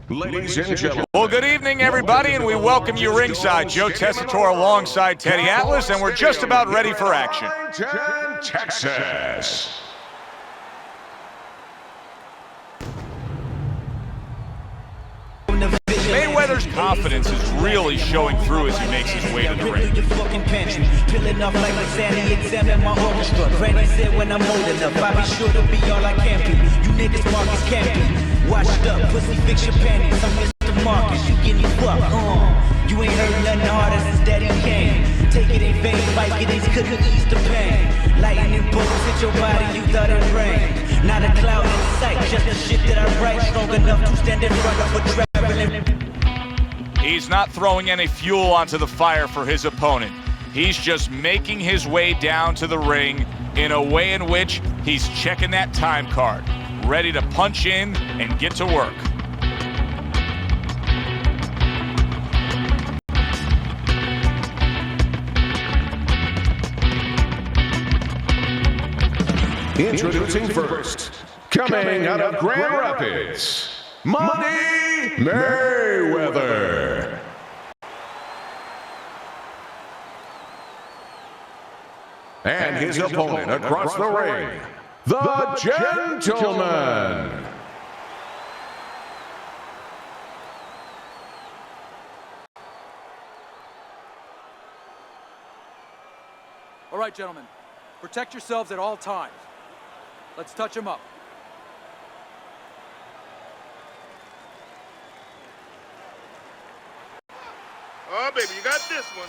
Ladies and gentlemen. Well, good evening, everybody, and we welcome you ringside. Joe Tessitore alongside Teddy Atlas, and we're just about ready for action. Texas. Mayweather's confidence is really showing through as he makes his way to the ring. Peeling off like Sandy, examine my orchestra. Granny said when I'm old enough, I'll be sure to be all I can be. You niggas Marcus can't be. Washed up, pussy fix your panties. I'm Mr. Marcus, you getting fucked, You ain't heard nothing harder since Daddy came. Take it in vain, fight it, couldn't ease the pain. Lightning bolts hit your body, you thought it rained. Not a cloud in sight, just the shit that I write. Strong enough to stand in front of a traveling. He's not throwing any fuel onto the fire for his opponent. He's just making his way down to the ring in a way in which he's checking that time card, ready to punch in and get to work. Introducing first, coming out of Grand Rapids, Money Mayweather. And his opponent across the ring, the Gentleman. All right, gentlemen, protect yourselves at all times. Let's touch him up. Oh, baby, you got this one.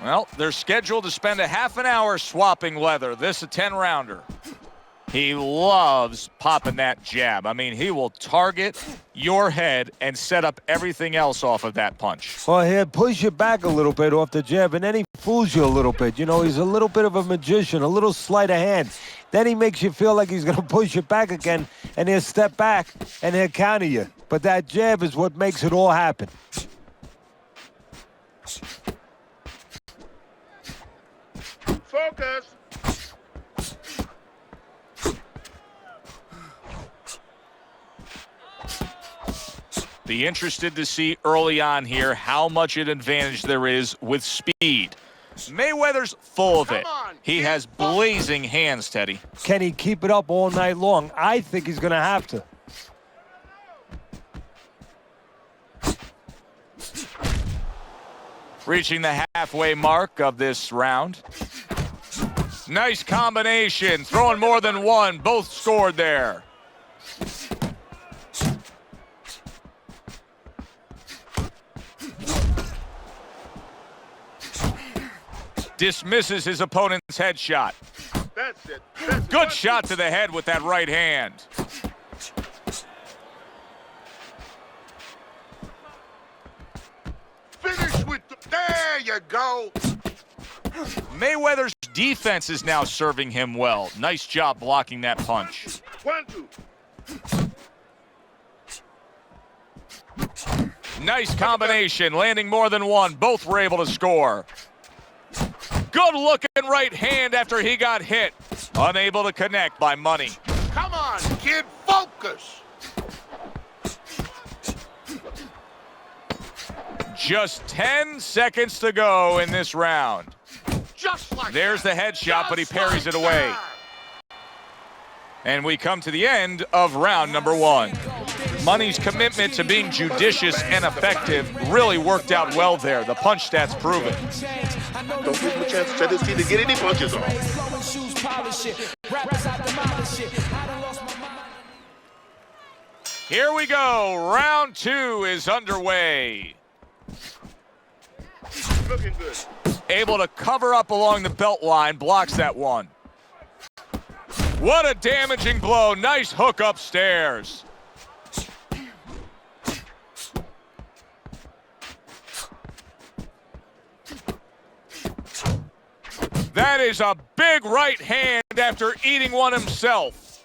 Well, they're scheduled to spend a half an hour swapping leather. This a 10-rounder. He loves popping that jab. I mean, he will target your head and set up everything else off of that punch. Well, he'll push you back a little bit off the jab, and then he fools you a little bit. You know, he's a little bit of a magician, a little sleight of hand. Then he makes you feel like he's going to push you back again, and he'll step back, and he'll counter you. But that jab is what makes it all happen. Focus. Be interested to see early on here how much an advantage there is with speed. Mayweather's full of it. He has blazing hands, Teddy. Can he keep it up all night long? I think he's going to have to. Reaching the halfway mark of this round. Nice combination, throwing more than one. Both scored there. Dismisses his opponent's headshot. That's it. That's Good it. shot to the head with that right hand. Finish with the... There you go. Mayweather's defense is now serving him well. Nice job blocking that punch. 1, 2. Nice combination, landing more than one. Both were able to score. Good looking right hand after he got hit. Unable to connect by Money. Come on, kid, focus. Just 10 seconds to go in this round. Just like There's the that. headshot, but he Just parries like it away. that. And we come to the end of round number one. Money's commitment to being judicious and effective really worked out well there. The punch stats prove it. Don't give him a chance to set his teeth to get any punches off. Here we go. Round two is underway. Looking good. Able to cover up along the belt line, blocks that one. What a damaging blow. Nice hook upstairs. That is a big right hand after eating one himself.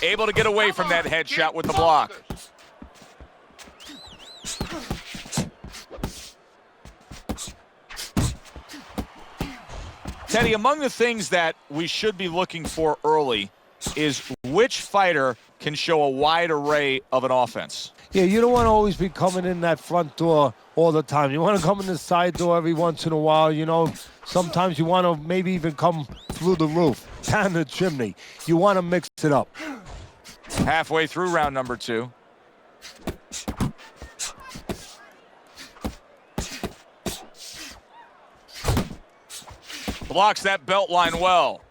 Able to get away from that headshot with the block. Teddy, among the things that we should be looking for early is which fighter can show a wide array of an offense. Yeah, you don't want to always be coming in that front door all the time. You want to come in the side door every once in a while. You know, sometimes you want to maybe even come through the roof, down the chimney. You want to mix it up. Halfway through round number 2. Blocks that belt line well.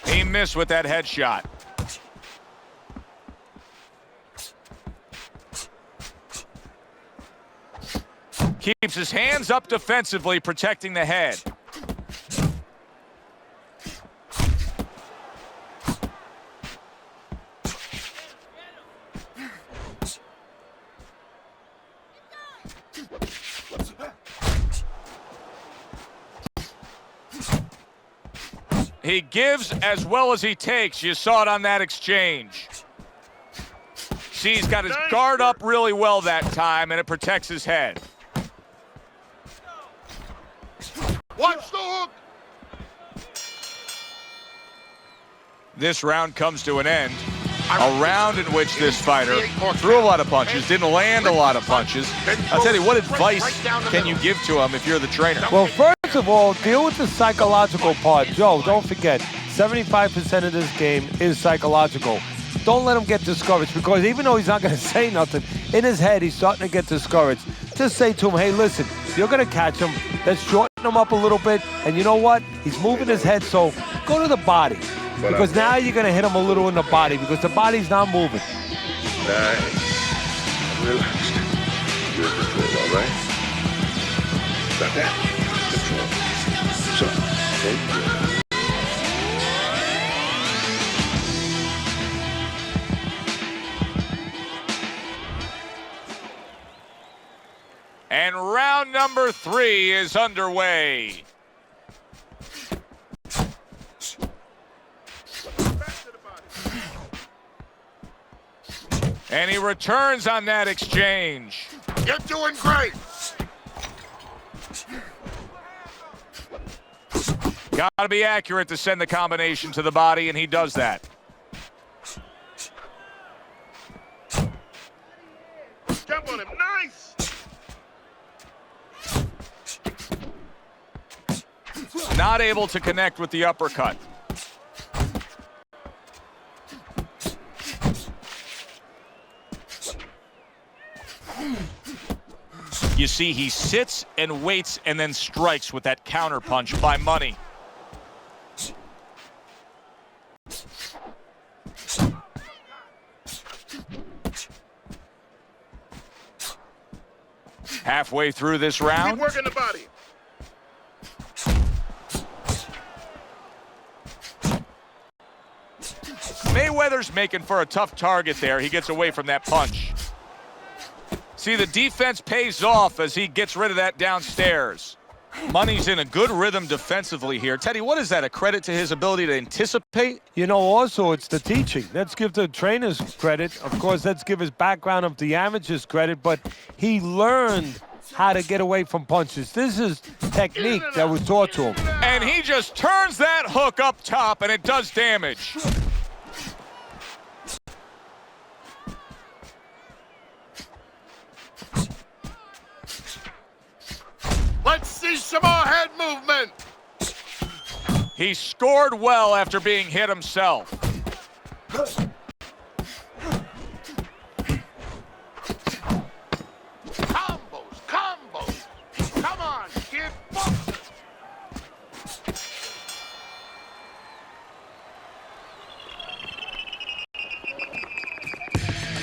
He missed with that headshot. Keeps his hands up defensively, protecting the head. He gives as well as he takes. You saw it on that exchange. See, he's got his guard up really well that time, and it protects his head. Watch the hook. This round comes to an end. A round in which this fighter threw a lot of punches, didn't land a lot of punches. I'll tell you, what advice can you give to him if you're the trainer? Well, first of all, deal with the psychological part. Joe, don't forget, 75% of this game is psychological. Don't let him get discouraged, because even though he's not going to say nothing, in his head he's starting to get discouraged. Just say to him, hey, listen, you're going to catch him. Let's shorten him up a little bit. And you know what? He's moving his head, so go to the body. Because now you're going to hit him a little in the body, because the body's not moving. Nice. Relaxed. Good control, all right? Got that? Control. So, okay. And round number 3 is underway. And he returns on that exchange. You're doing great. Got to be accurate to send the combination to the body, and he does that. Jump on him. Nice. Not able to connect with the uppercut. You see, he sits and waits and then strikes with that counter punch by Money. Halfway through this round. Keep working the body. Mayweather's making for a tough target there. He gets away from that punch. See, the defense pays off as he gets rid of that downstairs. Money's in a good rhythm defensively here. Teddy, what is that, a credit to his ability to anticipate? You know, also, it's the teaching. Let's give the trainers credit. Of course, let's give his background of the amateurs credit, but he learned how to get away from punches. This is technique that was taught to him. And he just turns that hook up top, and it does damage. Let's see some more head movement. He scored well after being hit himself. Combos. Come on, kid.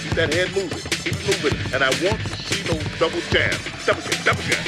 Keep that head moving. Keep it moving. And I want to see those double jabs. Double jab.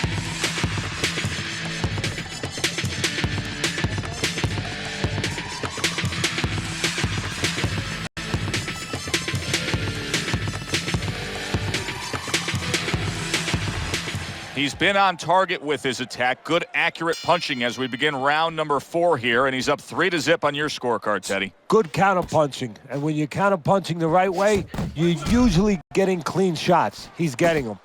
He's been on target with his attack. Good, accurate punching as we begin round number 4 here, and he's up 3-0 on your scorecard, Teddy. Good counter-punching, and when you're counter-punching the right way, you're usually getting clean shots. He's getting them.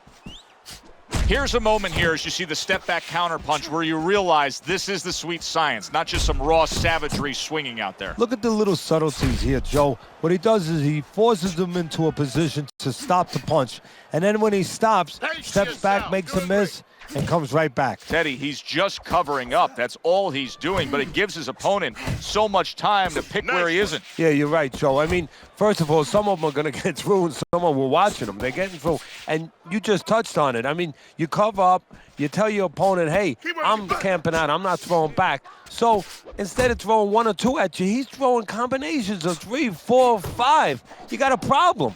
Here's a moment here as you see the step-back counterpunch where you realize this is the sweet science, not just some raw savagery swinging out there. Look at the little subtleties here, Joe. What he does is he forces them into a position to stop the punch. And then when he stops, steps back, makes a miss, and comes right back. Teddy, he's just covering up. That's all he's doing, but it gives his opponent so much time to pick where he isn't. Yeah, you're right, Joe. I mean, first of all, some of them are going to get through, and some of them were watching them. They're getting through, and you just touched on it. I mean, you cover up, you tell your opponent, hey, I'm camping out, I'm not throwing back. So instead of throwing 1 or 2 at you, he's throwing combinations of 3, 4, 5. You got a problem.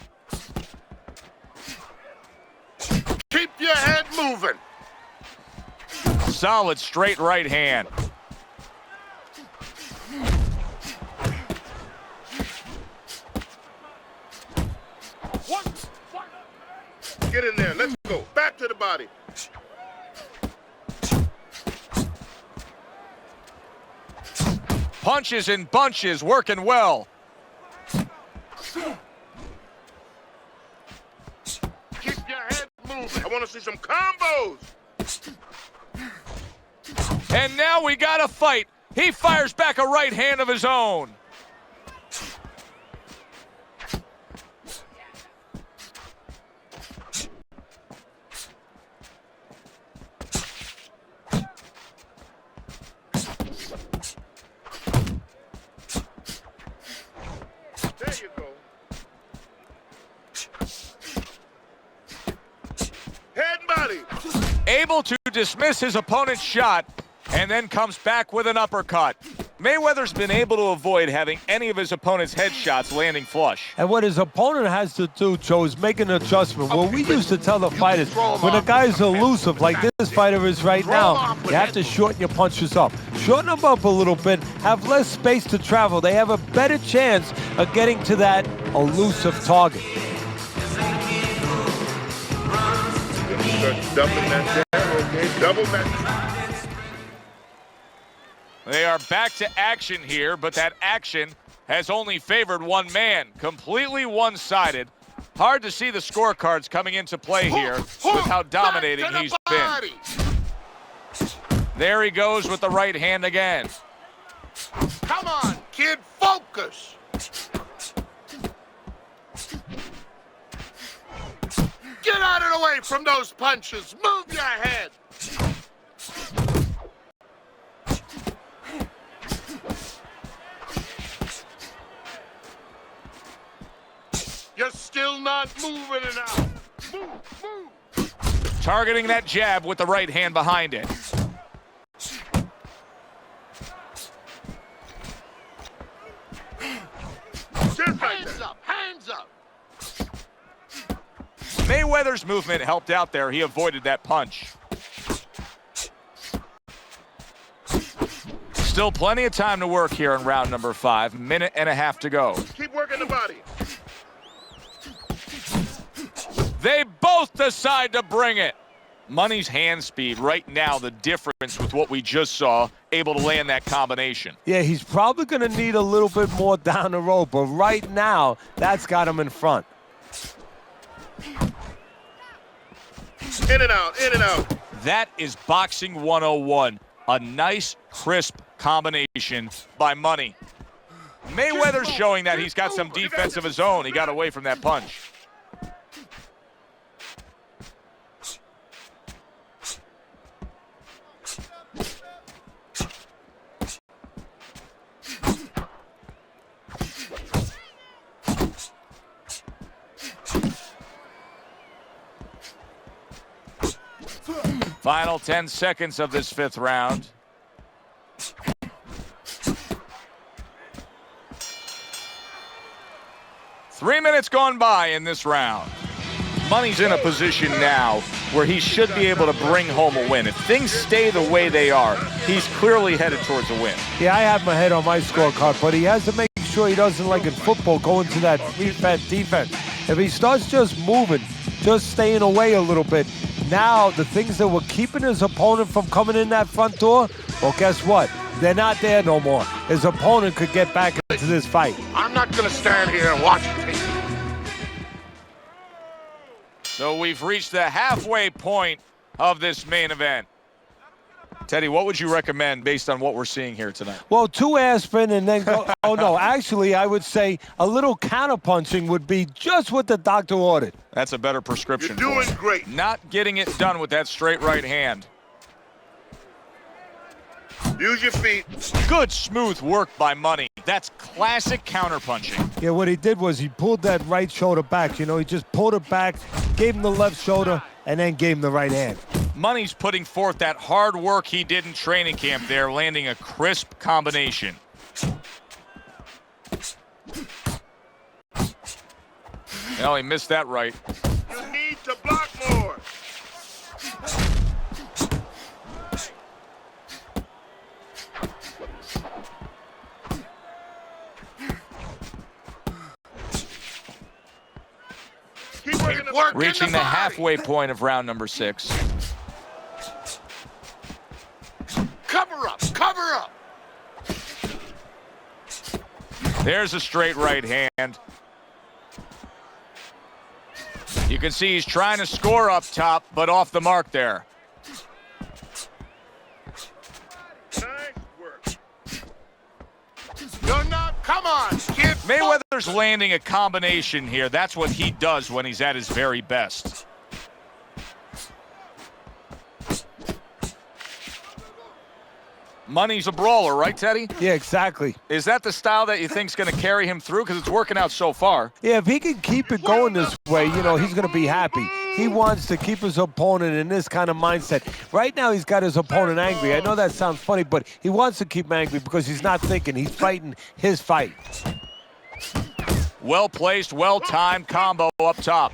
Keep your head moving. Solid straight right hand. Get in there. Let's go. Back to the body. Punches and bunches, working well. Keep your head moving. I want to see some combos. And now we got a fight. He fires back a right hand of his own. There you go. Head and body. Able to dismiss his opponent's shot and then comes back with an uppercut. Mayweather's been able to avoid having any of his opponent's headshots landing flush. And what his opponent has to do, Joe, is make an adjustment. Well, we used to tell the fighters, when a guy's elusive like this fighter is right now, you have to shorten your punches up. Shorten them up a little bit, have less space to travel. They have a better chance of getting to that elusive target. Doubling that down, okay? Double that. They are back to action here, but that action has only favored one man. Completely one-sided. Hard to see the scorecards coming into play here with how dominating he's been. There he goes with the right hand again. Come on, kid, focus. Get out of the way from those punches. Move your head. You're still not moving enough. Move. Targeting that jab with the right hand behind it. Hands up, hands up. Mayweather's movement helped out there. He avoided that punch. Still plenty of time to work here in round number 5. Minute and a half to go. Keep working the body. They both decide to bring it. Money's hand speed right now, the difference with what we just saw, able to land that combination. Yeah, he's probably going to need a little bit more down the road, but right now, that's got him in front. In and out, in and out. That is boxing 101. A nice, crisp combination by Money. Mayweather's showing that he's got some defense of his own. He got away from that punch. Final 10 seconds of this 5th round. Three minutes gone by in this round. Money's in a position now where he should be able to bring home a win. If things stay the way they are, he's clearly headed towards a win. Yeah, I have my head on my scorecard, but he has to make sure he doesn't, like in football, go into that defense. If he starts just moving, just staying away a little bit, now the things that were keeping his opponent from coming in that front door, well, guess what? They're not there no more. His opponent could get back into this fight. I'm not going to stand here and watch it. So we've reached the halfway point of this main event. Teddy, what would you recommend based on what we're seeing here tonight? Well, 2 aspirin and then go. Oh, no. Actually, I would say a little counterpunching would be just what the doctor ordered. That's a better prescription. You're doing for him. great. Not getting it done with that straight right hand. Use your feet. Good, smooth work by Money. That's classic counterpunching. Yeah, what he did was he pulled that right shoulder back. You know, he just pulled it back, gave him the left shoulder, and then gave him the right hand. Money's putting forth that hard work he did in training camp there, landing a crisp combination. Well, he missed that right. You need to block more. Keep working the Reaching the halfway point of round number 6. Cover up. Cover up. There's a straight right hand. You can see he's trying to score up top, but off the mark there. Nice work. You're not. Come on, kid. Mayweather's landing a combination here. That's what he does when he's at his very best. Money's a brawler, right, Teddy? Yeah, exactly. Is that the style that you think's going to carry him through? Because it's working out so far. Yeah, if he can keep it going this way, you know, he's going to be happy. He wants to keep his opponent in this kind of mindset. Right now, he's got his opponent angry. I know that sounds funny, but he wants to keep him angry because he's not thinking. He's fighting his fight. Well-placed, well-timed combo up top.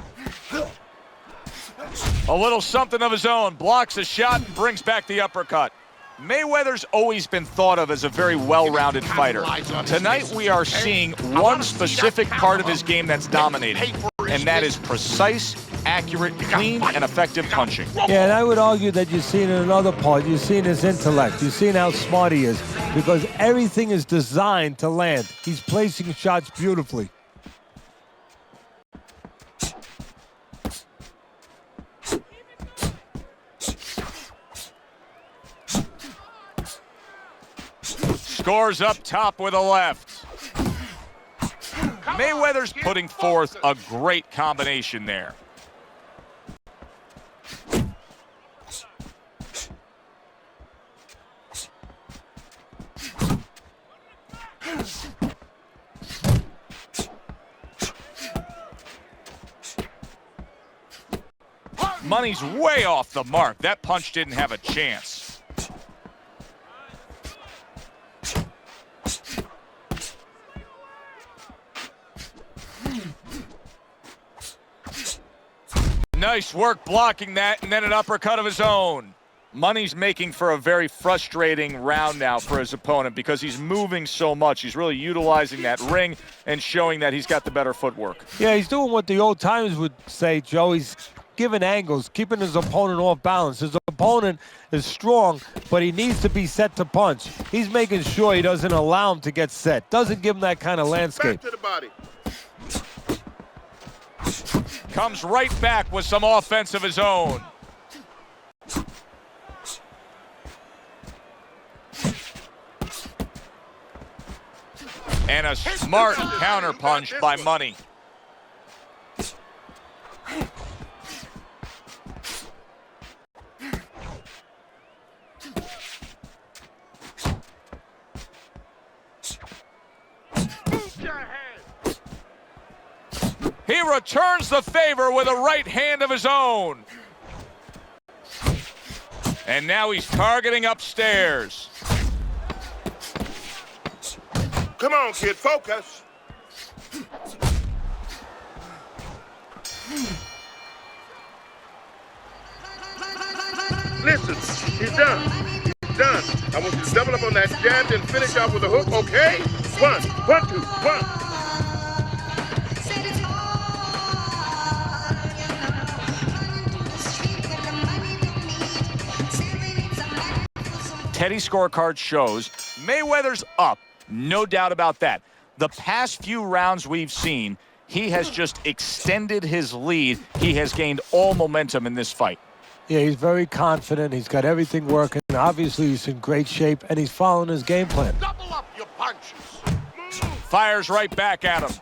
A little something of his own. Blocks a shot and brings back the uppercut. Mayweather's always been thought of as a very well-rounded fighter. Tonight we are seeing one specific part of his game that's dominating, and that is precise, accurate, clean, and effective punching. Yeah, and I would argue that you're seeing another part. You're seeing his intellect. You're seeing how smart he is because everything is designed to land. He's placing shots beautifully. Scores up top with a left. Mayweather's putting forth a great combination there. Money's way off the mark. That punch didn't have a chance. Nice work blocking that, and then an uppercut of his own. Money's making for a very frustrating round now for his opponent because he's moving so much. He's really utilizing that ring and showing that he's got the better footwork. Yeah, he's doing what the old timers would say, Joe. He's giving angles, keeping his opponent off balance. His opponent is strong, but he needs to be set to punch. He's making sure he doesn't allow him to get set. Doesn't give him that kind of landscape. Back to the body. Comes right back with some offense of his own. And a smart counterpunch by Money. He returns the favor with a right hand of his own. And now he's targeting upstairs. Come on, kid, focus. Listen, he's done. He's done. I want you to double up on that jab and finish off with a hook, okay? 1, 1, 2, 1. Teddy scorecard shows Mayweather's up, no doubt about that. The past few rounds we've seen, he has just extended his lead. He has gained all momentum in this fight. Yeah, he's very confident. He's got everything working. Obviously, he's in great shape, and he's following his game plan. Double up your punches. Fires right back at him.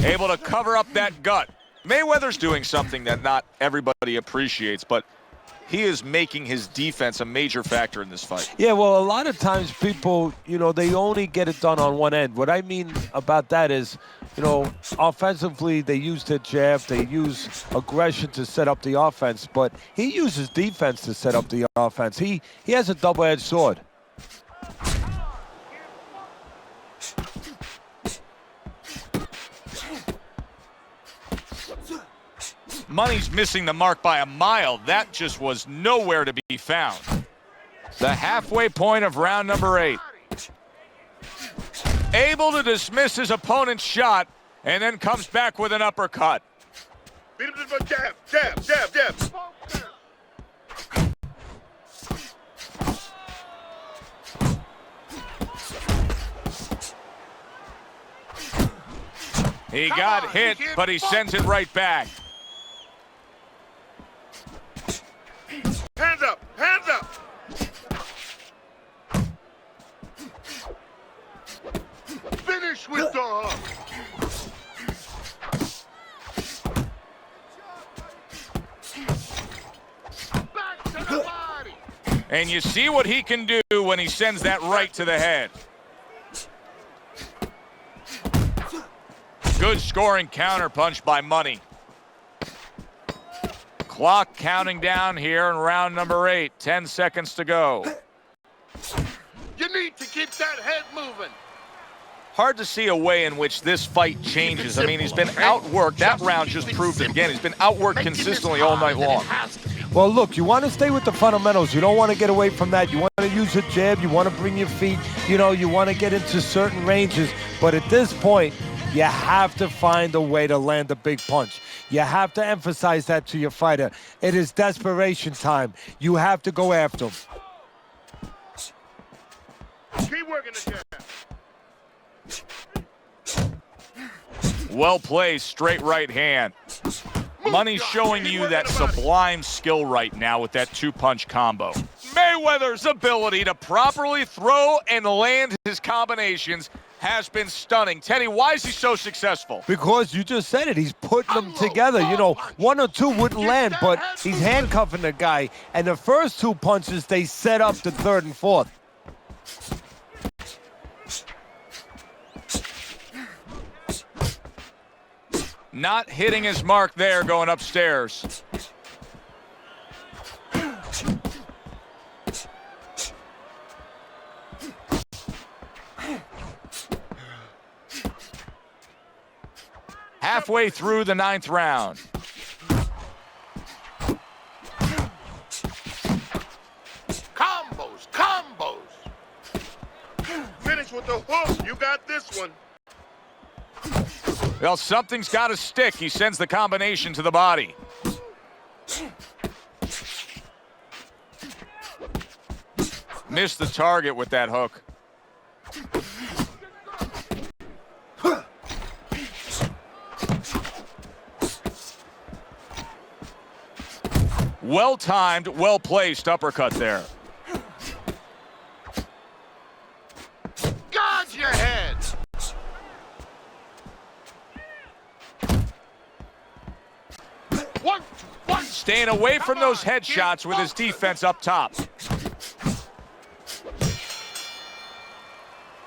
Able to cover up that gut. Mayweather's doing something that not everybody appreciates, but he is making his defense a major factor in this fight. Yeah, well, a lot of times people, they only get it done on one end. What I mean about that is, offensively, they use their jab, they use aggression to set up the offense, but he uses defense to set up the offense. He has a double-edged sword. Money's missing the mark by a mile. That just was nowhere to be found. The halfway point of round number 8. Able to dismiss his opponent's shot and then comes back with an uppercut. Beat him to the jab, jab, jab, jab. He got hit, but he sends it right back. Hands up, hands up. Finish with the hook. Back to the body. And you see what he can do when he sends that right to the head. Good scoring counterpunch by Money. Clock counting down here in round number 8. 10 seconds to go. You need to keep that head moving. Hard to see a way in which this fight changes. I mean, he's been outworked. That round just proved it again. He's been outworked consistently all night long. Well, look, you want to stay with the fundamentals. You don't want to get away from that. You want to use your jab. You want to bring your feet. You want to get into certain ranges. But at this point, you have to find a way to land a big punch. You have to emphasize that to your fighter. It is desperation time. You have to go after him. Keep working the jab. Well placed, straight right hand. Money's showing you that sublime skill right now with that 2-punch combo. Mayweather's ability to properly throw and land his combinations has been stunning. Teddy, why is he so successful? Because you just said it. He's putting them together. 1 or 2 wouldn't land, but he's handcuffing the guy. And the first 2 punches, they set up the 3rd and 4th. Not hitting his mark there, going upstairs. Halfway through the 9th round. Combos, combos. Finish with the hook. You got this one. Well, something's got to stick. He sends the combination to the body. Missed the target with that hook. Well-timed, well-placed uppercut there. Guard your head. One. Staying away from those headshots with his defense up top.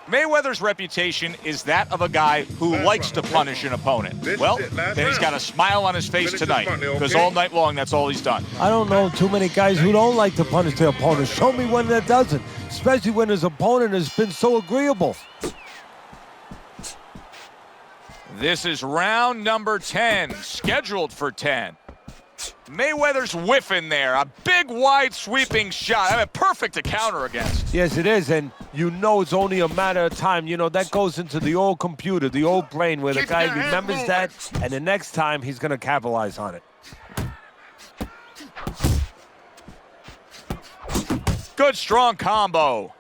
Mayweather's reputation is that of a guy who likes to punish an opponent. Well, then he's got a smile on his face tonight, because all night long, that's all he's done. I don't know too many guys who don't like to punish their opponent. Show me one that doesn't, especially when his opponent has been so agreeable. This is round number 10, scheduled for 10. Mayweather's whiffing there. A big, wide, sweeping shot. I mean, perfect to counter against. Yes, it is, and it's only a matter of time. That goes into the old computer, the old brain, where the guy remembers that, and the next time he's going to capitalize on it. Good, strong combo.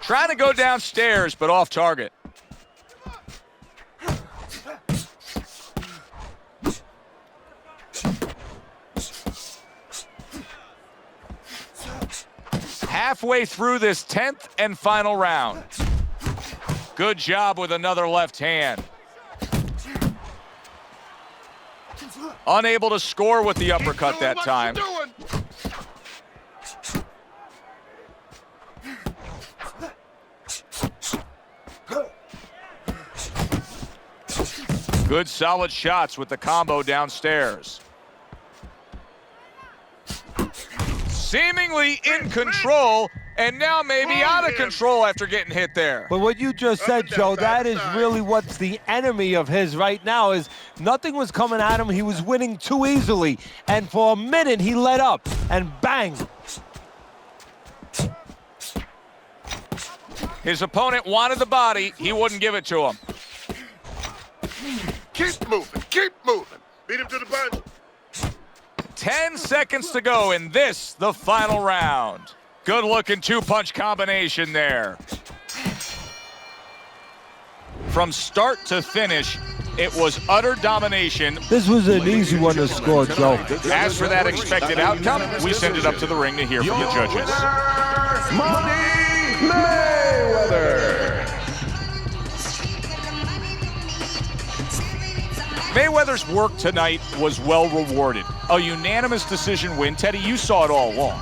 Trying to go downstairs, but off target. Halfway through this 10th and final round. Good job with another left hand. Unable to score with the uppercut that time. Good solid shots with the combo downstairs. Seemingly in control, and now maybe out of control after getting hit there. But what you just said, Joe, that is really what's the enemy of his right now, is nothing was coming at him. He was winning too easily. And for a minute, he let up, and bang. His opponent wanted the body. He wouldn't give it to him. Keep moving, keep moving. Beat him to the punch. 10 seconds to go in this, the final round. Good looking two-punch combination there. From start to finish, it was utter domination. This was an easy one to score, Joe. As for that expected outcome, we send it up to the ring to hear from the judges. Money Mayweather. Mayweather's work tonight was well rewarded. A unanimous decision win. Teddy, you saw it all along.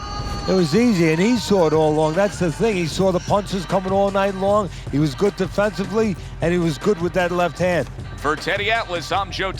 It was easy, and he saw it all along. That's the thing. He saw the punches coming all night long. He was good defensively, and he was good with that left hand. For Teddy Atlas, I'm Joe